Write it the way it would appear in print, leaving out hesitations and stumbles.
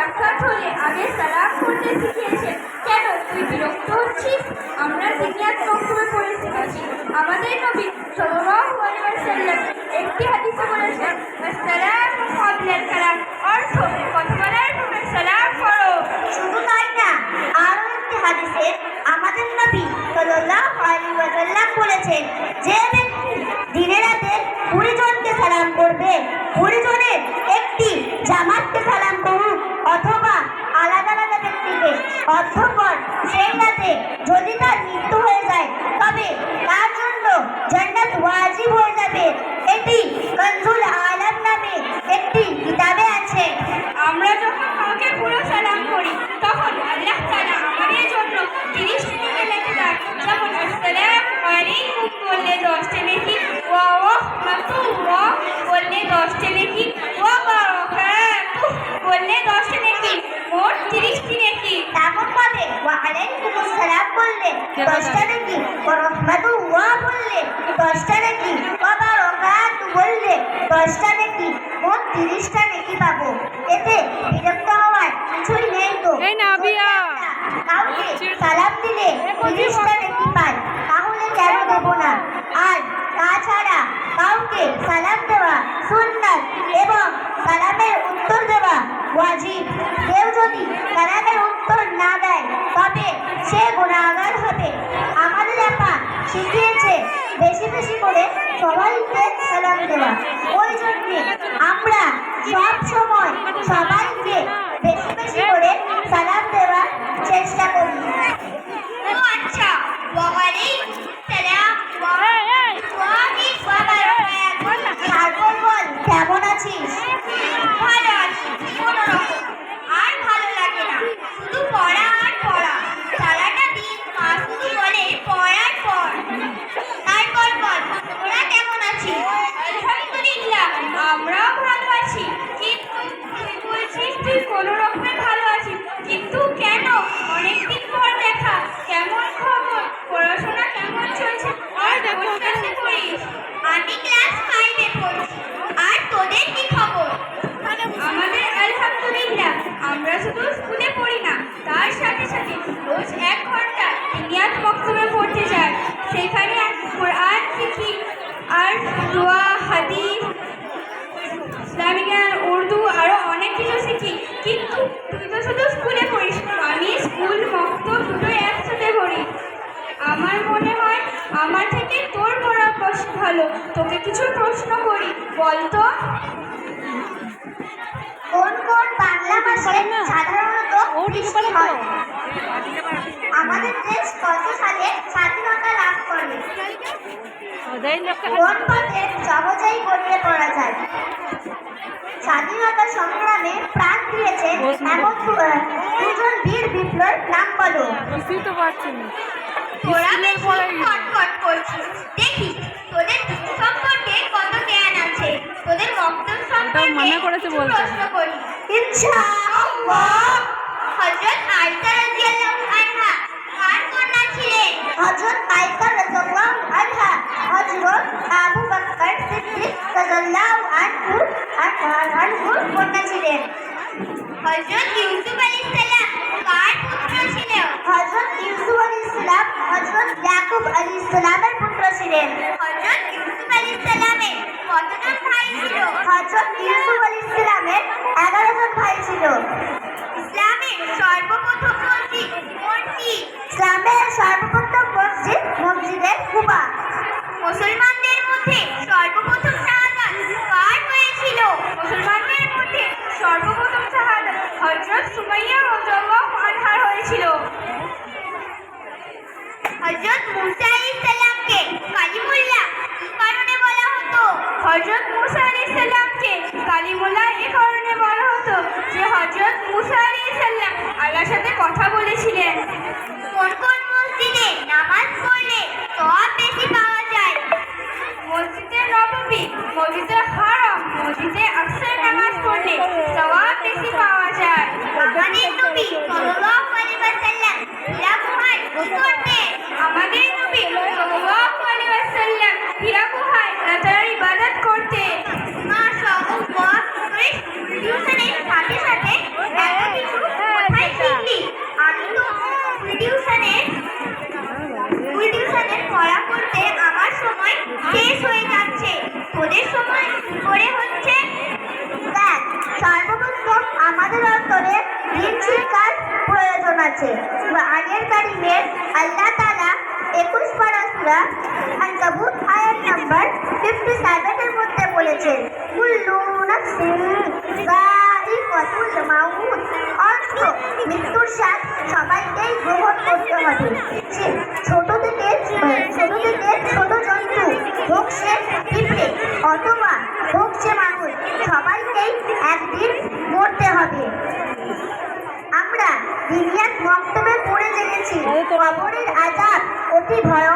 সাক্ষাৎ হলে আগে সালাম করতে শিখিয়েছেন। কেন তুই বিরক্ত হচ্ছিস? আমরা জিনিয়াত বক্তব্যে পড়ে শিখেছি আমাদের নবী সাল্লাল্লাহু আলাইহি ওয়াসাল্লাম একটি হাদিসে বলেছেন, আসসালামু ক্বাবলাল কালাম, অর্থ কথা বলার পূর্বে সালাম করো। শুধু তাই না, আরো একটি হাদিসে আমাদের নবী সাল্লাল্লাহু আলাইহি ওয়াসাল্লাম বলেছেন, যে ব্যক্তি দিনে রাতে 20 জনকে সালাম করবে, 20 জনের একটি জামাতকে সালাম করুক অথবা আলাদা আলাদা ব্যক্তিকে, অতঃপর সেই রাতে যদি তার মৃত্যু হয়ে যায় তবে তার জন্য জান্নাত ওয়াজিব হয়ে যাবে। এটি কনজুল আলাম নামে একটি কিতাবে আছে। আমরা যখন কাউকে পুরো সালাম করি তখন আল্লাহ তাআলা আমাদের জন্য 30টি নেকি লিখে দেন। যেমন আসসালামু আলাইকুম বললে 10টি নেকি, ওয়া রাহমাতুল্লাহ বললে 10টি নেকি, ওয়া বারাকাতুহু বললে 10টি নেকি, মোট 30টি নেকি। তেমন ভাবে ওয়া আলাইকুমুস সালাম বললে 10টা নেকি, ওয়া রাহমাতুল্লাহ বললে 10টা নেকি, ওয়া বারাকাতুহু বললে 10টা নেকি, মোট 30টা নেকি পাবো। এতে বিরক্ত হওয়ার কিছুই নেই তো। কাউকে সালাম দিলে 30টা নেকি পাই, তাহলে কেন দেব না? আর তাছাড়া কাউকে সালাম দেওয়া সুন্নাত এবং সালামের উত্তর দেওয়া ওয়াজিব। কেউ যদি সালামের উত্তর না দেয় তবে সে গুনাহগার হবে। আমাদের আপা শিখিয়েছে বেশি বেশি করে সবাইকে সালাম দেওয়া। ওই জন্যে আমরা সব সময় সবাইকে বেশি বেশি করে সালাম দেওয়ার চেষ্টা করি। ও আচ্ছা, ওয়া আলাইকুম সালাম ওয়া রাহমাতুল্লাহি ওয়া বারাকাতুহু। তারপর বল, কেমন আছিস? ভালো আছি কোনোরকম, আর ভালো লাগে না, শুধু পড়া আর পড়া। সারাটা দিন মা শুধু বলে পড় আর পড়। তারপর বল, তোরা কেমন আছিস? আলহামদুলিল্লাহ, আমরাও ভালো আছি। কিন্তু তুই বলছিস তুই কোনো রকমে ভালো আছিস, কিন্তু কেন? অনেকদিন পর দেখা, কেমন খবর? পড়াশোনা কেমন চলছে? আর কোন ক্লাসে পড়িস? আমি ক্লাস 5-এ পড়ছি। আর তোদের কি খবর? আমাদের আলহামদুলিল্লাহ, আমরা শুধু স্কুলে পড়ি না, তার সাথে সাথে রোজ 1 ঘন্টা দিনিয়াত বক্তব্যে পড়তে যাই। সেখানে কোরআন শিখি আর দোয়া, হাদিস, ইসলামিক জ্ঞান, উর্দু আরো অনেক কিছু শিখি। কিন্তু তুই তো শুধু স্কুলে পড়িস, আমি স্কুল মক্তব দুটোই একসাথে পড়ি। আমার মনে হয় আমার থেকে তোর পড়া ভালো। তোকে কিছু প্রশ্ন করি, বল তো। কোন কোন বাংলা মাসে সাধারণত বৃষ্টি হয়? আমাদের দেশ কত সালে স্বাধীনতা লাভ করে? কোন পথে সহজেই গড়িয়ে পড়া যায়? স্বাধীনতা সংগ্রামে প্রাণ দিয়েছেন এমন দুজন বীর বিপ্লব নাম বলো। তোরা বেশি খটখট করছিস, দেখি তোদের সম্পর্কে কত জ্ঞান আছে। তোদের বক্তব্য সম্পর্কে কিছু প্রশ্ন করি। ইনশাআল্লাহ। হযরত আয়েশা রাদিয়াল্লাহু আনহা কার কন্যা ছিলেন? হযরত আয়েশা রাদিয়াল্লাহু আনহা হযরত আবু বকর সিদ্দিক রাদিয়াল্লাহু আনহুর কন্যা ছিলেন। হযরত ইউসুফ আলাইহিস সালাম কার পুত্র ছিলেন? হযরত ইউসুফ আলাইহিস সালাম হযরত ইয়াকুব আলাইহিস সালামের পুত্র ছিলেন। হযরত ইউসুফ আলাইহিস সালামের কতজন ভাই ছিল? হযরত ইউসুফ আলাইহিস সালামের 11 জন ভাই ছিল। ইসলামের সর্বপ্রথম মসজিদ কোনটি? ইসলামের সর্বপ্রথম মসজিদ মসজিদে কুবা। মুসলমানদের মধ্যে সর্বপ্রথম শাহাদাত কার হয়েছিল? মুসলমানদের মধ্যে সর্বপ্রথম শাহাদাত হযরত সুমাইয়া রাদিয়াল্লাহু আনহার হয়েছিল। হযরত মূসা আলাইহিস সালামকে কালিমুল্লাহ কি কারণে বলা হতো? হযরত মূসা আলাইহিস সালামকে আছে। কোরআনের কারিমের আল্লাহ তাআলা 21 পারা সূরা আনকাবুত আয়াত নাম্বার 57 এর মধ্যে বলেছেন, কুল্লু নাফসিন যায়িকাতুল মাউত, অর্থ মৃত্যুর স্বাদ সবাইকেই গ্রহণ করতে হবে। সে ছোট থেকে ছোট জন্তু হোক সে পিঁপড়ে অথবা হোক সে মানুষ, সবাইকেই একদিন মরতে হবে। আমরা দুনিয়ার বক্তব্যে পড়ে জেনেছি কবরের আযাব অতি ভয়ানক।